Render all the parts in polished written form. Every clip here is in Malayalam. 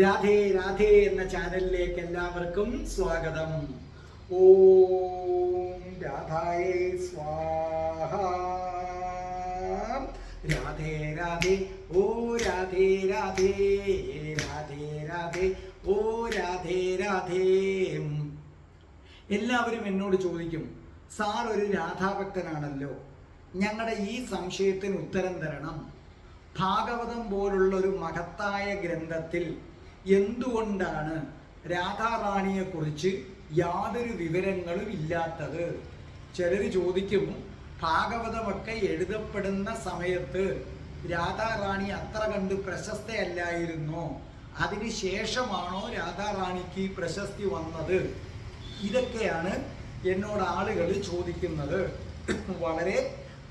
രാധേ രാധേ എന്ന ചാനലിലേക്ക് എല്ലാവർക്കും സ്വാഗതം. ഓം രാധായേ സ്വാഹ. രാധേ രാധേ ഓ രാധേ രാധേ, രാധേ രാധേ ഓ രാധേ രാധേ. എല്ലാവരും എന്നോട് ചോദിക്കും, സാർ ഒരു രാധാഭക്തനാണല്ലോ, ഞങ്ങളുടെ ഈ സംശയത്തിന് ഉത്തരം തരണം. ഭാഗവതം പോലുള്ള ഒരു മഹത്തായ ഗ്രന്ഥത്തിൽ എന്തുകൊണ്ടാണ് രാധാറാണിയെക്കുറിച്ച് യാതൊരു വിവരങ്ങളും ഇല്ലാത്തത്? ചിലർ ചോദിക്കും, ഭാഗവതമൊക്കെ എഴുതപ്പെടുന്ന സമയത്ത് രാധാറാണി അത്ര കണ്ട് പ്രശസ്തയല്ലായിരുന്നോ? അതിന് ശേഷമാണോ രാധാറാണിക്ക് പ്രശസ്തി വന്നത്? ഇതൊക്കെയാണ് എന്നോട് ആളുകൾ ചോദിക്കുന്നത്. വളരെ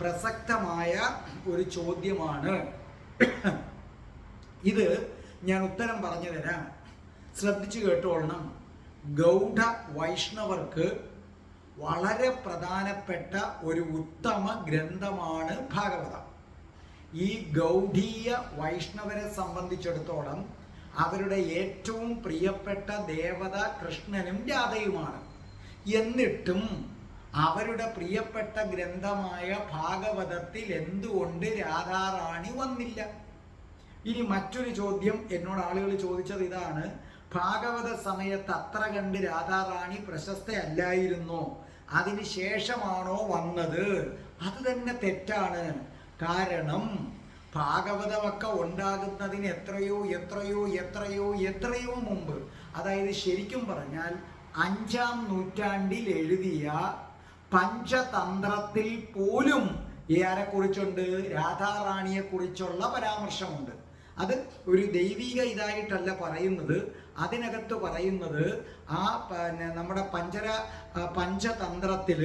പ്രസക്തമായ ഒരു ചോദ്യമാണ് ഇത്. ഞാൻ ഉത്തരം പറഞ്ഞു തരാം, ശ്രദ്ധിച്ചു കേട്ടോളണം. ഗൗഡ വൈഷ്ണവർക്ക് വളരെ പ്രധാനപ്പെട്ട ഒരു ഉത്തമ ഗ്രന്ഥമാണ് ഭാഗവതം. ഈ ഗൗഡീയ വൈഷ്ണവരെ സംബന്ധിച്ചിടത്തോളം അവരുടെ ഏറ്റവും പ്രിയപ്പെട്ട ദേവത കൃഷ്ണനും രാധയുമാണ്. എന്നിട്ടും അവരുടെ പ്രിയപ്പെട്ട ഗ്രന്ഥമായ ഭാഗവതത്തിൽ എന്തുകൊണ്ട് രാധാറാണി വന്നില്ല? ഇനി മറ്റൊരു ചോദ്യം എന്നോട് ആളുകൾ ചോദിച്ചത് ഇതാണ്, ഭാഗവത സമയത്ത് അത്ര കണ്ട് രാധാറാണി പ്രശസ്തയല്ലായിരുന്നോ, അതിന് ശേഷമാണോ വന്നത്? അത് തന്നെ തെറ്റാണ്. കാരണം ഭാഗവതമൊക്കെ ഉണ്ടാകുന്നതിന് എത്രയോ എത്രയോ എത്രയോ എത്രയോ മുമ്പ്, അതായത് ശരിക്കും പറഞ്ഞാൽ 5-ാം നൂറ്റാണ്ടിൽ എഴുതിയ പഞ്ചതന്ത്രത്തിൽ പോലും ആരെക്കുറിച്ചുണ്ട്? രാധാറാണിയെക്കുറിച്ചുള്ള പരാമർശമുണ്ട്. അത് ഒരു ദൈവിക ഇതായിട്ടല്ല പറയുന്നത്. അതിനകത്ത് പറയുന്നത് നമ്മുടെ പഞ്ചതന്ത്രത്തിൽ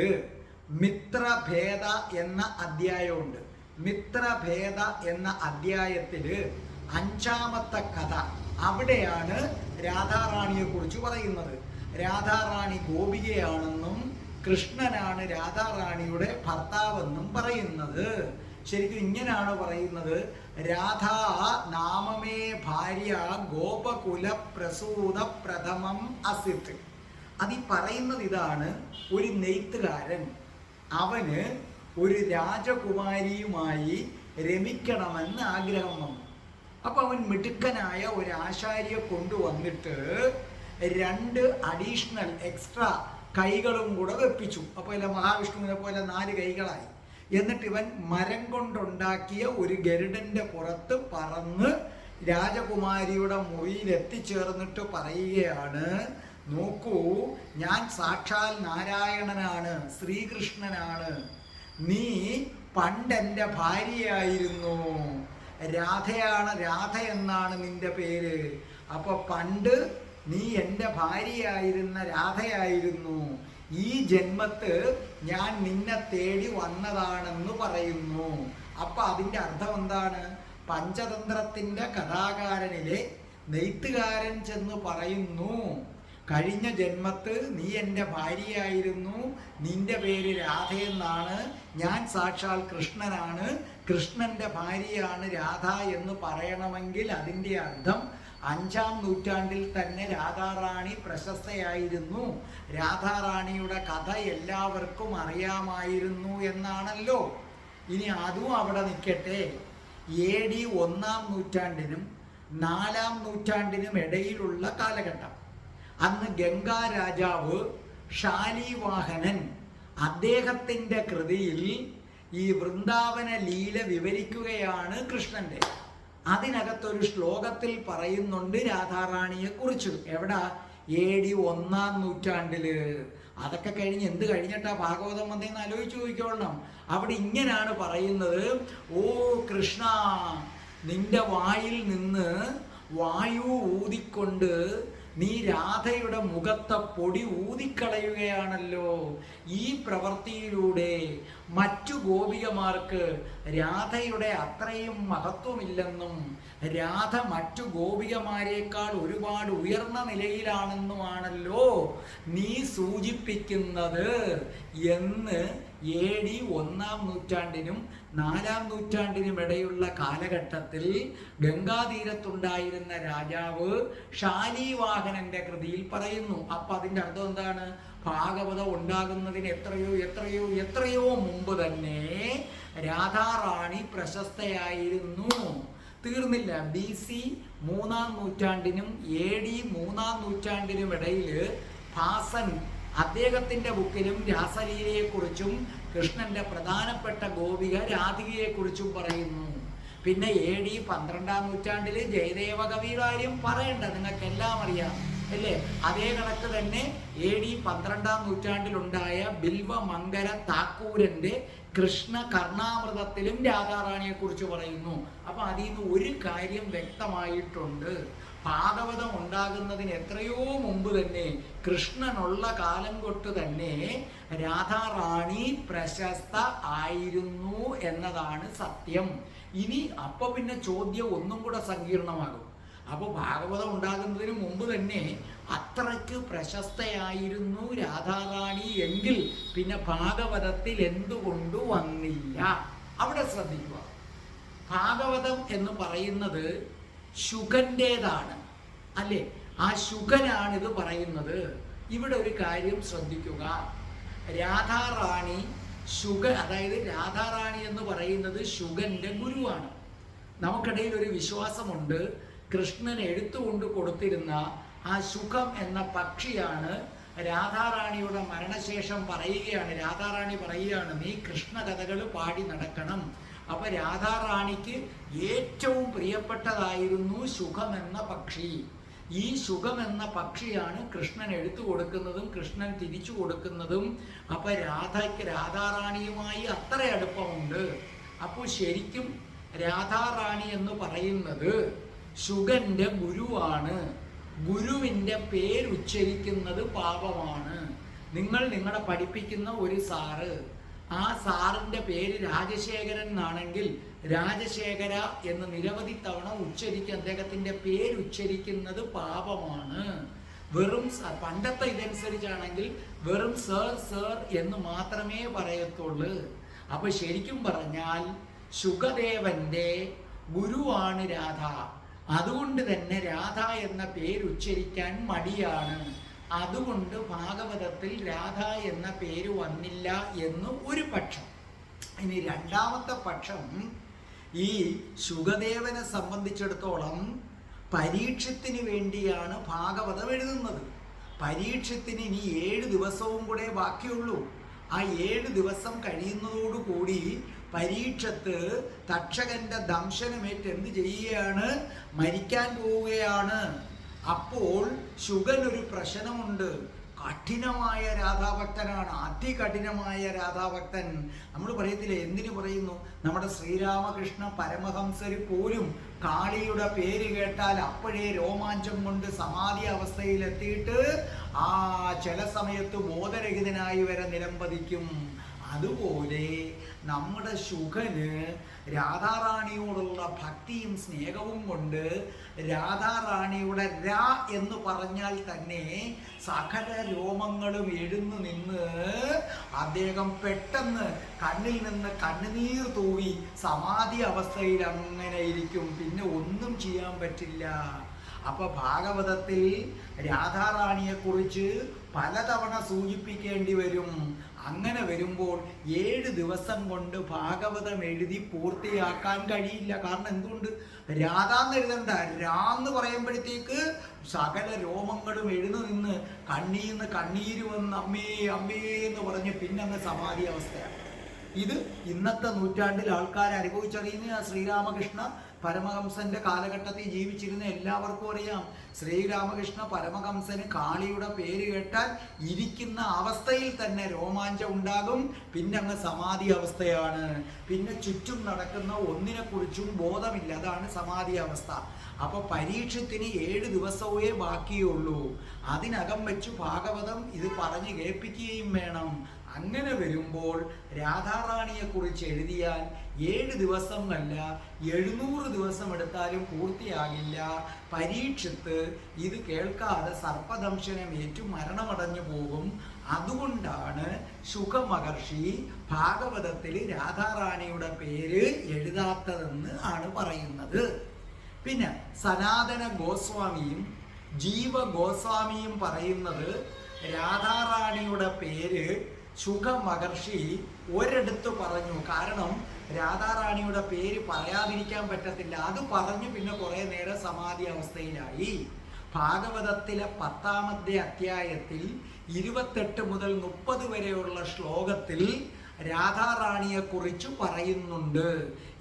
മിത്രഭേദ എന്ന അധ്യായമുണ്ട്. മിത്രഭേദ എന്ന അധ്യായത്തിൽ 5-ാമത്തെ കഥ, അവിടെയാണ് രാധാറാണിയെക്കുറിച്ച് പറയുന്നത്. രാധാറാണി ഗോപികയാണെന്നും കൃഷ്ണനാണ് രാധാറാണിയുടെ ഭർത്താവെന്നും പറയുന്നത്. ശരിക്കും ഇങ്ങനെയാണ് പറയുന്നത്, രാധാ നാമമേ ഭാര്യ ഗോപകുല പ്രസൂത പ്രഥമം അസിത്. അത് പറയുന്നത് ഇതാണ്, ഒരു നെയ്ത്തുകാരൻ അവന് ഒരു രാജകുമാരിയുമായി രമിക്കണമെന്ന് ആഗ്രഹം വന്നു. അപ്പൊ അവൻ മിടുക്കനായ ഒരു ആശാരിയെ കൊണ്ടുവന്നിട്ട് 2 അഡീഷണൽ എക്സ്ട്രാ കൈകളും കൂടെ വെപ്പിച്ചു. അപ്പോൾ മഹാവിഷ്ണുവിനെ പോലെ 4 കൈകളായി. എന്നിട്ട് ഇവൻ മരം കൊണ്ടുണ്ടാക്കിയ ഒരു ഗരുഡന്റെ പുറത്ത് പറന്ന് രാജകുമാരിയുടെ മുറിയിൽ എത്തിച്ചേർന്നിട്ട് പറയുകയാണ്, നോക്കൂ, ഞാൻ സാക്ഷാൽ നാരായണനാണ്, ശ്രീകൃഷ്ണനാണ്. നീ പണ്ടെൻ്റെ ഭാര്യയായിരുന്നു, രാധയാണ്, രാധ എന്നാണ് നിന്റെ പേര്. അപ്പൊ പണ്ട് നീ എൻ്റെ ഭാര്യയായിരുന്ന രാധയായിരുന്നു. ഈ ജന്മത്ത് ഞാൻ നിന്നെ തേടി വന്നതാണെന്ന് പറയുന്നു. അപ്പൊ അതിൻ്റെ അർത്ഥം എന്താണ്? പഞ്ചതന്ത്രത്തിൻ്റെ കഥാകാരനിലെ നെയ്ത്തുകാരൻ ചെന്ന് പറയുന്നു, കഴിഞ്ഞ ജന്മത്ത് നീ എൻ്റെ ഭാര്യയായിരുന്നു, നിന്റെ പേര് രാധയെന്നാണ്, ഞാൻ സാക്ഷാൽ കൃഷ്ണനാണ്, കൃഷ്ണന്റെ ഭാര്യയാണ് രാധ എന്ന് പറയണമെങ്കിൽ അതിൻ്റെ അർത്ഥം 5-ാം നൂറ്റാണ്ടിൽ തന്നെ രാധാറാണി പ്രശസ്തയായിരുന്നു, രാധാറാണിയുടെ കഥ എല്ലാവർക്കും അറിയാമായിരുന്നു എന്നാണല്ലോ. ഇനി അതും അവിടെ നിൽക്കട്ടെ. AD 1-ാം നൂറ്റാണ്ടിനും 4-ാം നൂറ്റാണ്ടിനും ഇടയിലുള്ള കാലഘട്ടം. അന്ന് ഗംഗാ രാജാവ് ശാലിവാഹനൻ അദ്ദേഹത്തിൻ്റെ കൃതിയിൽ ഈ വൃന്ദാവന ലീല വിവരിക്കുകയാണ് കൃഷ്ണന്റെ. അതിനകത്തൊരു ശ്ലോകത്തിൽ പറയുന്നുണ്ട് രാധാറാണിയെ കുറിച്ച്. എവിടാ? AD 1-ാം നൂറ്റാണ്ടില്. അതൊക്കെ കഴിഞ്ഞ് എന്ത് കഴിഞ്ഞിട്ടാ ഭാഗവതം വന്നതെന്ന് ആലോചിച്ച് നോക്കിക്കോളണം. അവിടെ ഇങ്ങനെയാണ് പറയുന്നത്, ഓ കൃഷ്ണ, നിന്റെ വായിൽ നിന്ന് വായു ഊതിക്കൊണ്ട് നീ രാധയുടെ മുഖത്തെ പൊടി ഊതിക്കളയുകയാണല്ലോ. ഈ പ്രവൃത്തിയിലൂടെ മറ്റു ഗോപികമാർക്ക് രാധയുടെ അത്രയും മഹത്വമില്ലെന്നും രാധ മറ്റു ഗോപികമാരേക്കാൾ ഒരുപാട് ഉയർന്ന നിലയിലാണെന്നുമാണല്ലോ നീ സൂചിപ്പിക്കുന്നത് എന്ന് AD 1-ാം നൂറ്റാണ്ടിനും 4-ാം നൂറ്റാണ്ടിനും ഇടയുള്ള കാലഘട്ടത്തിൽ ഗംഗാതീരത്തുണ്ടായിരുന്ന രാജാവ് ശാലിവാഹനന്റെ കൃതിയിൽ പറയുന്നു. അപ്പൊ അതിന്റെ അർത്ഥം എന്താണ്? ഭാഗവതം ഉണ്ടാകുന്നതിന് എത്രയോ മുമ്പ് തന്നെ രാധാറാണി പ്രശസ്തയായിരുന്നു. തീർന്നില്ല. BC 3-ാം നൂറ്റാണ്ടിനും AD 3-ാം നൂറ്റാണ്ടിനും ഇടയിൽ ഭാസൻ അദ്ദേഹത്തിന്റെ ബുക്കിലും രാസലീലയെക്കുറിച്ചും കൃഷ്ണന്റെ പ്രധാനപ്പെട്ട ഗോപിക രാധികയെക്കുറിച്ചും പറയുന്നു. പിന്നെ AD 12-ാം നൂറ്റാണ്ടിൽ ജയദേവ കവിയുടെ കാര്യം പറയണ്ട, നിങ്ങൾക്കെല്ലാം അറിയാം അല്ലേ? അതേ കണക്ക് തന്നെ AD 12-ാം നൂറ്റാണ്ടിലുണ്ടായ ബിൽവമംഗല താക്കൂരന്റെ കൃഷ്ണ കർണാമൃതത്തിലും രാധാറാണിയെ കുറിച്ച് പറയുന്നു. അപ്പൊ അതിൽ നിന്ന് ഒരു കാര്യം വ്യക്തമായിട്ടുണ്ട്. ഭാഗവതം ഉണ്ടാകുന്നതിന് എത്രയോ മുമ്പ് തന്നെ, കൃഷ്ണനുള്ള കാലം തൊട്ട് തന്നെ രാധാറാണി പ്രശസ്ത ആയിരുന്നു എന്നതാണ് സത്യം. ഇനി അപ്പൊ പിന്നെ ചോദ്യം ഒന്നും കൂടെ സങ്കീർണമാകും. അപ്പോൾ ഭാഗവതം ഉണ്ടാകുന്നതിന് മുമ്പ് തന്നെ അത്രയ്ക്ക് പ്രശസ്തയായിരുന്നു രാധാറാണി എങ്കിൽ പിന്നെ ഭാഗവതത്തിൽ എന്തുകൊണ്ട് വന്നില്ല? അവിടെ ശ്രദ്ധിക്കുക. ഭാഗവതം എന്ന് പറയുന്നത് ശുഗന്റേതാണ് അല്ലേ? ആ ശുഗനാണിത് പറയുന്നത്. ഇവിടെ ഒരു കാര്യം ശ്രദ്ധിക്കുക. രാധാറാണി അതായത് രാധാറാണി എന്ന് പറയുന്നത് ശുഗന്റെ ഗുരുവാണ്. നമുക്കിടയിൽ ഒരു വിശ്വാസമുണ്ട്, കൃഷ്ണൻ എഴുത്തുകൊണ്ട് കൊടുത്തിരുന്ന ആ ശുഖം എന്ന പക്ഷിയാണ് രാധാറാണിയുടെ മരണശേഷം രാധാറാണി പറയുകയാണ്, നീ കൃഷ്ണ കഥകൾ പാടി നടക്കണം. അപ്പൊ രാധാറാണിക്ക് ഏറ്റവും പ്രിയപ്പെട്ടതായിരുന്നു ശുഖം എന്ന പക്ഷി. ഈ ശുഖം എന്ന പക്ഷിയാണ് കൃഷ്ണൻ എടുത്തു കൊടുക്കുന്നതും കൃഷ്ണൻ തിരിച്ചു കൊടുക്കുന്നതും. അപ്പൊ രാധാറാണിയുമായി അത്ര അടുപ്പമുണ്ട്. അപ്പോൾ ശരിക്കും രാധാറാണി എന്ന് പറയുന്നത് ശുഗന്റെ ഗുരുവാണ്. ഗുരുവിന്റെ പേരുച്ചരിക്കുന്നത് പാപമാണ്. നിങ്ങളെ പഠിപ്പിക്കുന്ന ഒരു സാറ്, ആ സാറിന്റെ പേര് രാജശേഖരൻ എന്നാണെങ്കിൽ രാജശേഖര എന്ന് നിരവധി തവണ അദ്ദേഹത്തിന്റെ പേരുച്ചരിക്കുന്നത് പാപമാണ്. വെറും പണ്ടത്തെ ഇതനുസരിച്ചാണെങ്കിൽ വെറും സർ എന്ന് മാത്രമേ പറയത്തുള്ളൂ. അപ്പൊ ശരിക്കും പറഞ്ഞാൽ ശുഗദേവന്റെ ഗുരുവാണ് രാധ. അതുകൊണ്ട് തന്നെ രാധ എന്ന പേരുച്ചരിക്കാൻ മടിയാണ്. അതുകൊണ്ട് ഭാഗവതത്തിൽ രാധ എന്ന പേര് വന്നില്ല എന്ന് ഒരു പക്ഷം. ഇനി രണ്ടാമത്തെ പക്ഷം, ഈ ശുഗദേവനെ സംബന്ധിച്ചിടത്തോളം പരീക്ഷത്തിന് വേണ്ടിയാണ് ഭാഗവതം എഴുതുന്നത്. പരീക്ഷത്തിന് ഇനി 7 ദിവസവും കൂടെ ബാക്കിയുള്ളൂ. ആ 7 ദിവസം കഴിയുന്നതോടുകൂടി പരീക്ഷത്ത് തക്ഷകന്റെ ദംശനമേറ്റ് എന്ത് ചെയ്യുകയാണ്? മരിക്കാൻ പോവുകയാണ്. അപ്പോൾ ശുഗനൊരു പ്രശ്നമുണ്ട്. കഠിനമായ രാധാഭക്തനാണ്, അതികഠിനമായ രാധാഭക്തൻ. നമ്മൾ പറയത്തില്ലേ, എന്തിനു പറയുന്നു? നമ്മുടെ ശ്രീരാമകൃഷ്ണ പരമഹംസര് പോലും കാളിയുടെ പേര് കേട്ടാൽ അപ്പോഴേ രോമാഞ്ചം കൊണ്ട് സമാധി അവസ്ഥയിലെത്തിയിട്ട് ചില സമയത്ത് ബോധരഹിതനായി വരെ നിലംപതിക്കും. അതുപോലെ നമ്മുടെ ശുഗന് രാധാറാണിയോടുള്ള ഭക്തിയും സ്നേഹവും കൊണ്ട് രാധാറാണിയുടെ എന്ന് പറഞ്ഞാൽ തന്നെ സകല രോമങ്ങളും എഴുന്നു നിന്ന് അദ്ദേഹം പെട്ടെന്ന് കണ്ണിൽ നിന്ന് കണ്ണുനീർ തൂവി സമാധി അവസ്ഥയിൽ അങ്ങനെ ഇരിക്കും. പിന്നെ ഒന്നും ചെയ്യാൻ പറ്റില്ല. അപ്പൊ ഭാഗവതത്തിൽ രാധാറാണിയെക്കുറിച്ച് പലതവണ സൂചിപ്പിക്കേണ്ടി വരും. അങ്ങനെ വരുമ്പോൾ 7 ദിവസം കൊണ്ട് ഭാഗവതം എഴുതി പൂർത്തിയാക്കാൻ കഴിയില്ല. കാരണം എന്തുകൊണ്ട്? രാധാന്ന് എഴുതണ്ട, രാന്ന് പറയുമ്പോഴത്തേക്ക് സകല രോമങ്ങളും എഴുന്നു നിന്ന് കണ്ണീന്ന് കണ്ണീര് വന്ന് അമ്മേ അമ്മേ എന്ന് പറഞ്ഞ് പിന്നെ അങ്ങ് സമാധി അവസ്ഥയാണ്. ഇത് ഇന്നത്തെ നൂറ്റാണ്ടിൽ ആൾക്കാർ അനുഭവിച്ചറിയുന്ന ശ്രീരാമകൃഷ്ണ പരമഹംസന്റെ കാലഘട്ടത്തിൽ ജീവിച്ചിരുന്ന എല്ലാവർക്കും അറിയാം. ശ്രീരാമകൃഷ്ണ പരമഹംസന് കാളിയുടെ പേര് കേട്ടാൽ ഇരിക്കുന്ന അവസ്ഥയിൽ തന്നെ രോമാഞ്ചം ഉണ്ടാകും. പിന്നെ അങ്ങ് സമാധി അവസ്ഥയാണ്. പിന്നെ ചുറ്റും നടക്കുന്ന ഒന്നിനെക്കുറിച്ചും ബോധമില്ല. അതാണ് സമാധി അവസ്ഥ. അപ്പൊ പരീക്ഷത്തിന് 7 ദിവസമേ ബാക്കിയുള്ളൂ. അതിനകം വെച്ച് ഭാഗവതം ഇത് പറഞ്ഞ് കേൾപ്പിക്കുകയും വേണം. അങ്ങനെ വരുമ്പോൾ രാധാറാണിയെ കുറിച്ച് എഴുതിയാൽ 7 ദിവസമല്ല 700 ദിവസം എടുത്താലും പൂർത്തിയാകില്ല. പരീക്ഷിത്ത് ഇത് കേൾക്കാതെ സർപ്പദംശനം ഏറ്റു മരണമടഞ്ഞു പോകും. അതുകൊണ്ടാണ് ശുകമഹർഷി ഭാഗവതത്തിൽ രാധാറാണിയുടെ പേര് എഴുതാത്തതെന്ന് ആണ് പറയുന്നത്. പിന്നെ സനാതന ഗോസ്വാമിയും ജീവ ഗോസ്വാമിയും പറയുന്നത് രാധാറാണിയുടെ പേര് ശുകമഹർഷി ഒരിടത്ത് പറഞ്ഞു. കാരണം രാധാറാണിയുടെ പേര് പറയാതിരിക്കാൻ പറ്റത്തില്ല. അത് പറഞ്ഞു പിന്നെ കുറെ നേരം സമാധി അവസ്ഥയിലായി. ഭാഗവതത്തിലെ 10-ാമത്തെ അധ്യായത്തിൽ 28 മുതൽ 30 വരെയുള്ള ശ്ലോകത്തിൽ രാധാറാണിയെ കുറിച്ച് പറയുന്നുണ്ട്.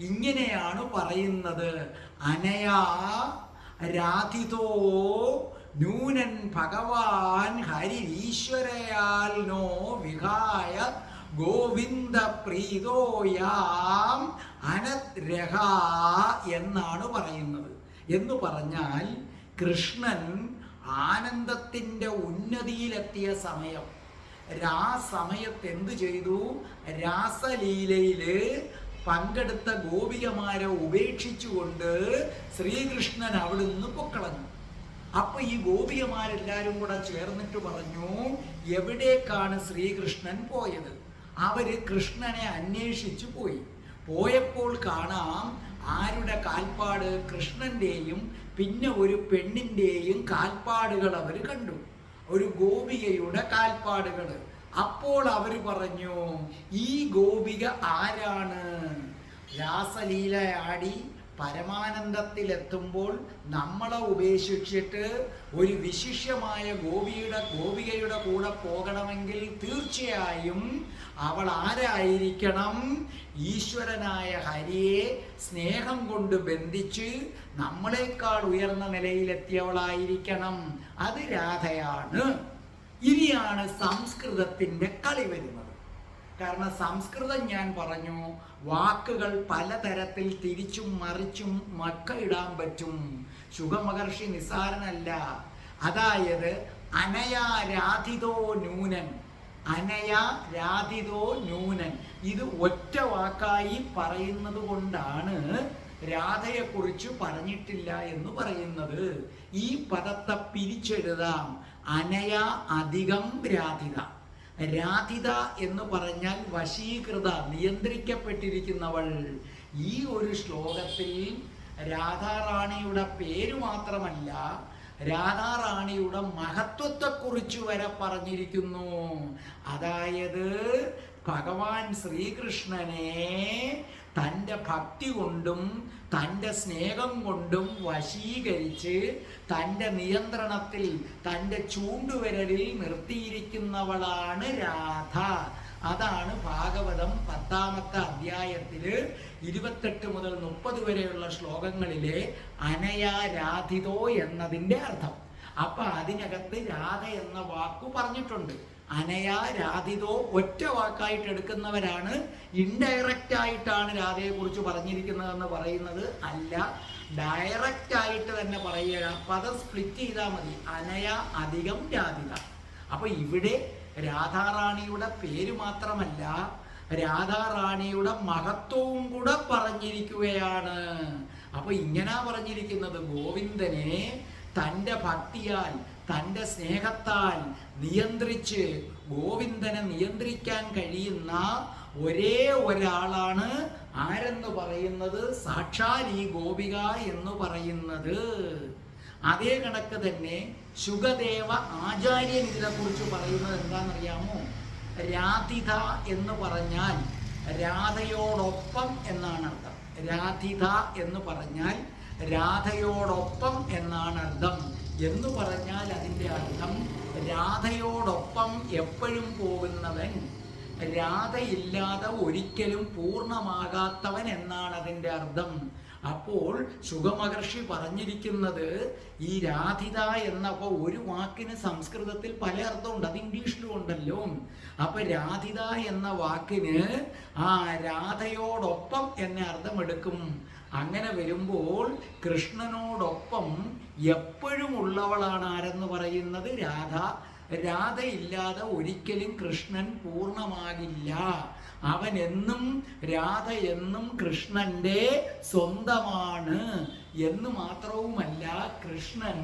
ഇങ്ങനെയാണ് പറയുന്നത്: അനയാ രാധിതോ നൂനൻ ഭഗവാൻ ഹരിരീശ്വരയാൽ നോ വിഹായ ഗോവിന്ദ പ്രീതോയാം അനദ്രഹ എന്നാണ് പറയുന്നത്. എന്ന് പറഞ്ഞാൽ കൃഷ്ണൻ ആനന്ദത്തിൻ്റെ ഉന്നതിയിലെത്തിയ സമയം, സമയത്ത് എന്തു ചെയ്തു? രാസലീലയില് പങ്കെടുത്ത ഗോപികമാരെ ഉപേക്ഷിച്ചുകൊണ്ട് ശ്രീകൃഷ്ണൻ അവിടുന്ന് പൊക്കളഞ്ഞു. അപ്പൊ ഈ ഗോപികമാരെല്ലാരും കൂടെ ചേർന്നിട്ട് പറഞ്ഞു, എവിടേക്കാണ് ശ്രീകൃഷ്ണൻ പോയത്? അവര് കൃഷ്ണനെ അന്വേഷിച്ചു പോയപ്പോൾ കാണാം ആരുടെ കാൽപ്പാട്? കൃഷ്ണന്റെയും പിന്നെ ഒരു പെണ്ണിന്റെയും കാൽപ്പാടുകൾ അവർ കണ്ടു, ഒരു ഗോപികയുടെ കാൽപ്പാടുകൾ. അപ്പോൾ അവർ പറഞ്ഞു, ഈ ഗോപിക ആരാണ്? രാസലീല ആടി പരമാനന്ദത്തിലെത്തുമ്പോൾ നമ്മളെ ഉപേക്ഷിച്ചിട്ട് ഒരു വിശിഷ്യമായ ഗോപികയുടെ കൂടെ പോകണമെങ്കിൽ തീർച്ചയായും അവൾ ആരായിരിക്കണം? ഈശ്വരനായ ഹരിയെ സ്നേഹം കൊണ്ട് ബന്ധിച്ച് നമ്മളെക്കാൾ ഉയർന്ന നിലയിലെത്തിയവളായിരിക്കണം. അത് രാധയാണ്. ഇനിയാണ് സംസ്കൃതത്തിൻ്റെ കളി വരുന്നത്. കാരണം സംസ്കൃതം ഞാൻ പറഞ്ഞു, വാക്കുകൾ പലതരത്തിൽ തിരിച്ചും മറിച്ചും ഇടാൻ പറ്റും. ശുകമഹർഷി നിസ്സാരനല്ല. അതായത് അനയാ രാധിതോ നൂനൻ, അനയാ രാധിതോ നൂനൻ, ഇത് ഒറ്റ വാക്കായി പറയുന്നത് കൊണ്ടാണ് രാധയെക്കുറിച്ച് പറഞ്ഞിട്ടില്ല എന്ന് പറയുന്നത്. ഈ പദത്തെ പിരിച്ചെഴുതാം: അനയ അധികം രാധിത. രാധിത എന്ന് പറഞ്ഞാൽ വശീകൃത, നിയന്ത്രിക്കപ്പെട്ടിരിക്കുന്നവൾ. ഈ ഒരു ശ്ലോകത്തിൽ രാധാറാണിയുടെ പേര് മാത്രമല്ല, രാധാറാണിയുടെ മഹത്വത്തെക്കുറിച്ച് വരെ പറഞ്ഞിരിക്കുന്നു. അതായത് ഭഗവാൻ ശ്രീകൃഷ്ണനെ തൻ്റെ ഭക്തി കൊണ്ടും തൻ്റെ സ്നേഹം കൊണ്ടും വശീകരിച്ച് തൻ്റെ നിയന്ത്രണത്തിൽ, തൻ്റെ ചൂണ്ടുവിരലിൽ നിർത്തിയിരിക്കുന്നവളാണ് രാധ. അതാണ് ഭാഗവതം 10-ാമത്തെ അധ്യായത്തിൽ 28 മുതൽ 30 വരെയുള്ള ശ്ലോകങ്ങളിലെ അനയാ രാധിതോ എന്നതിൻ്റെ അർത്ഥം. അപ്പൊ അതിനകത്ത് രാധ എന്ന വാക്കു പറഞ്ഞിട്ടുണ്ട്. അനയാ രാധിതോ ഒറ്റ വാക്കായിട്ട് എടുക്കുന്നവരാണ് ഇൻഡയറക്റ്റ് ആയിട്ടാണ് രാധയെ കുറിച്ച് പറഞ്ഞിരിക്കുന്നതെന്ന് പറയുന്നത് അല്ല, ഡയറക്റ്റ് ആയിട്ട് തന്നെ പറയുക. പദം സ്പ്ലിറ്റ് ചെയ്താൽ മതി. അനയ അധികം രാധിക. അപ്പൊ ഇവിടെ രാധാറാണിയുടെ പേര് മാത്രമല്ല, രാധാറാണിയുടെ മഹത്വവും കൂടെ പറഞ്ഞിരിക്കുകയാണ്. അപ്പൊ ഇങ്ങനെ പറഞ്ഞിരിക്കുന്നത്, ഗോവിന്ദനെ തൻ്റെ ഭക്തിയാൽ തൻ്റെ സ്നേഹത്താൽ നിയന്ത്രിച്ച് ഗോവിന്ദനെ നിയന്ത്രിക്കാൻ കഴിയുന്ന ഒരേ ഒരാളാണ് ആരെന്ന് പറയുന്നത്? സാക്ഷാൽ ഈ ഗോപിക എന്ന് പറയുന്നത്. അതേ കണക്ക് തന്നെ ശുകദേവ ആചാര്യൻ ഇതിനെക്കുറിച്ച് പറയുന്നത് എന്താണെന്നറിയാമോ? രാധിത എന്ന് പറഞ്ഞാൽ രാധയോടൊപ്പം എന്നാണ് അർത്ഥം. രാധിത എന്ന് പറഞ്ഞാൽ രാധയോടൊപ്പം എന്നാണ് അർത്ഥം. എന്ന് പറഞ്ഞാൽ അതിൻ്റെ അർത്ഥം രാധയോടൊപ്പം എപ്പോഴും പോകുന്നവൻ, രാധയില്ലാതെ ഒരിക്കലും പൂർണ്ണമാകാത്തവൻ എന്നാണ് അതിൻ്റെ അർത്ഥം. അപ്പോൾ ശുകമഹർഷി പറഞ്ഞിരിക്കുന്നത് ഈ രാധിത എന്നപ്പോൾ ഒരു വാക്കിന് സംസ്കൃതത്തിൽ പല അർത്ഥമുണ്ട്, അത് ഇംഗ്ലീഷിലും ഉണ്ടല്ലോ. അപ്പൊ രാധിത എന്ന വാക്കിന് രാധയോടൊപ്പം എന്ന അർത്ഥം എടുക്കും. അങ്ങനെ വരുമ്പോൾ കൃഷ്ണനോടൊപ്പം എപ്പോഴും ഉള്ളവളാണ് ആരെന്ന് പറയുന്നത്? രാധ. രാധയില്ലാതെ ഒരിക്കലും കൃഷ്ണൻ പൂർണ്ണമാകില്ല. അവൻ എന്നും രാധ എന്നും കൃഷ്ണന്റെ സ്വന്തമാണ് എന്ന് മാത്രവുമല്ല, കൃഷ്ണൻ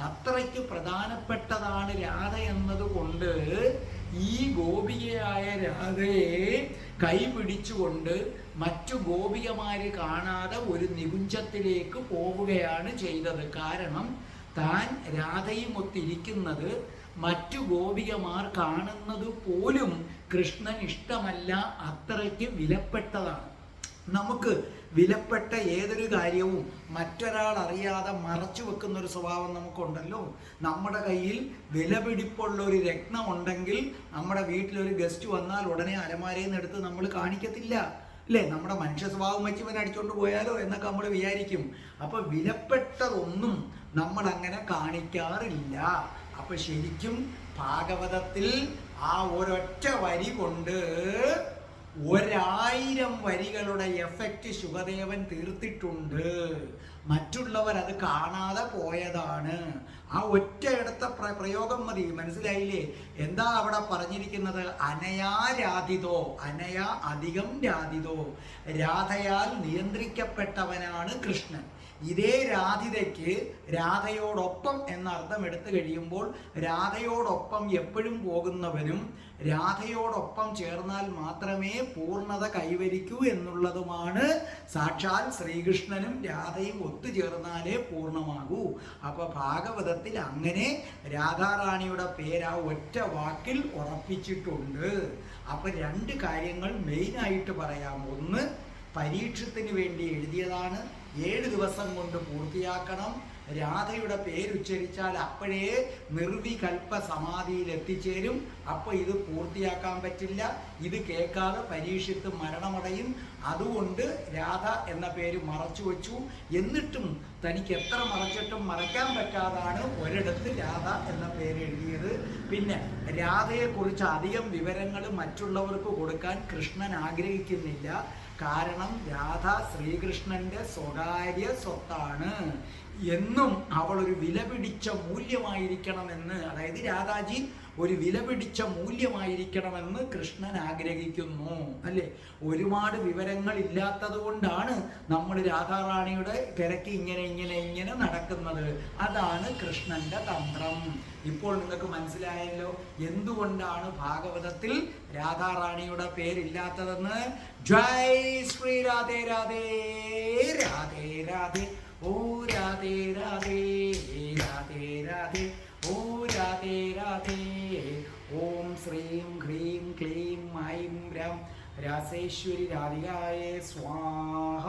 അത്രയ്ക്ക് പ്രധാനപ്പെട്ടതാണ് രാധ എന്നതുകൊണ്ട് ഈ ഗോപികയായ രാധയെ കൈപിടിച്ചുകൊണ്ട് മറ്റു ഗോപികമാര് കാണാതെ ഒരു നികുഞ്ചത്തിലേക്ക് പോവുകയാണ് ചെയ്തത്. കാരണം താൻ രാധയും ഒത്തിരിക്കുന്നത് മറ്റു ഗോപികമാർ കാണുന്നത് പോലും കൃഷ്ണൻ ഇഷ്ടമല്ല, അത്രയ്ക്ക് വിലപ്പെട്ടതാണ്. നമുക്ക് വിലപ്പെട്ട ഏതൊരു കാര്യവും മറ്റൊരാൾ അറിയാതെ മറച്ചു വെക്കുന്ന ഒരു സ്വഭാവം നമുക്കുണ്ടല്ലോ. നമ്മുടെ കയ്യിൽ വിലപിടിപ്പുള്ള ഒരു രത്നം ഉണ്ടെങ്കിൽ നമ്മുടെ വീട്ടിലൊരു ഗസ്റ്റ് വന്നാൽ ഉടനെ അലമാരയിൽ നിന്ന് എടുത്ത് നമ്മൾ കാണിക്കത്തില്ല, അല്ലേ? നമ്മുടെ മനുഷ്യ സ്വഭാവം വെച്ച് ഇവൻ അടിച്ചോണ്ട് പോയാലോ എന്നൊക്കെ നമ്മൾ വിചാരിക്കും. അപ്പൊ വിലപ്പെട്ടതൊന്നും നമ്മൾ അങ്ങനെ കാണിക്കാറില്ല. അപ്പൊ ശരിക്കും ഭാഗവതത്തിൽ ആ ഒരൊറ്റ വരി കൊണ്ട് 1000 വരികളുടെ എഫക്റ്റ് ശുകദേവൻ തീർത്തിട്ടുണ്ട്. മറ്റുള്ളവർ അത് കാണാതെ പോയതാണ്. ആ ഒറ്റയിടത്തെ പ്രയോഗം മതി, മനസ്സിലായില്ലേ? എന്താ അവിടെ പറഞ്ഞിരിക്കുന്നത്? അനയാ രാധിതോ, അനയാ അധികം രാധിതോ, രാധയാൽ നിയന്ത്രിക്കപ്പെട്ടവനാണ് കൃഷ്ണൻ. ഇതേ രാധിതയ്ക്ക് രാധയോടൊപ്പം എന്ന അർത്ഥം എടുത്തു കഴിയുമ്പോൾ രാധയോടൊപ്പം എപ്പോഴും പോകുന്നവനും രാധയോടൊപ്പം ചേർന്നാൽ മാത്രമേ പൂർണ്ണത കൈവരിക്കൂ എന്നുള്ളതുമാണ്. സാക്ഷാൽ ശ്രീകൃഷ്ണനും രാധയും ഒത്തുചേർന്നാലേ പൂർണ്ണമാകൂ. അപ്പൊ ഭാഗവതത്തിൽ അങ്ങനെ രാധാറാണിയുടെ പേര് ആ ഒറ്റ വാക്കിൽ ഉറപ്പിച്ചിട്ടുണ്ട്. അപ്പൊ 2 കാര്യങ്ങൾ മെയിനായിട്ട് പറയാം. ഒന്ന്, പരീക്ഷത്തിന് വേണ്ടി എഴുതിയതാണ്, 7 ദിവസം കൊണ്ട് പൂർത്തിയാക്കണം. രാധയുടെ പേരുച്ചരിച്ചാൽ അപ്പോഴേ നിർവികൽപ്പ സമാധിയിൽ എത്തിച്ചേരും. അപ്പൊ ഇത് പൂർത്തിയാക്കാൻ പറ്റില്ല. ഇത് കേൾക്കാതെ പരീക്ഷിത്ത് മരണമടയും. അതുകൊണ്ട് രാധ എന്ന പേര് മറച്ചു വെച്ചു. എന്നിട്ടും തനിക്ക് എത്ര മറച്ചിട്ടും മറക്കാൻ പറ്റാതാണ് ഒരിടത്ത് രാധ എന്ന പേര് എഴുതിയത്. പിന്നെ രാധയെക്കുറിച്ച് അധികം വിവരങ്ങൾ മറ്റുള്ളവർക്ക് കൊടുക്കാൻ കൃഷ്ണൻ ആഗ്രഹിക്കുന്നില്ല. കാരണം രാധ ശ്രീകൃഷ്ണന്റെ സ്വകാര്യ സ്വത്താണ് എന്നും അവൾ ഒരു വിലപിടിച്ച മൂല്യമായിരിക്കണമെന്ന്, അതായത് രാധാജി ഒരു വിലപിടിച്ച മൂല്യമായിരിക്കണമെന്ന് കൃഷ്ണൻ ആഗ്രഹിക്കുന്നു, അല്ലേ? ഒരുപാട് വിവരങ്ങൾ ഇല്ലാത്തത് കൊണ്ടാണ് നമ്മൾ രാധാറാണിയുടെ തിരക്ക് ഇങ്ങനെ നടക്കുന്നത്. അതാണ് കൃഷ്ണന്റെ തന്ത്രം. ഇപ്പോൾ നിങ്ങൾക്ക് മനസ്സിലായല്ലോ എന്തുകൊണ്ടാണ് ഭാഗവതത്തിൽ രാധാറാണിയുടെ പേരില്ലാത്തതെന്ന്. ജയ് ശ്രീ രാധേ രാധേ രാധേ രാധേ ഓ രാധേ രാധേ രാധേ രാധേ ഓ രാധേ രാധേ. ഓം ശ്രീം ഹ്രീം ക്ലീം ഐം രം രാസേശ്വരി രാധികായേ സ്വാഹ.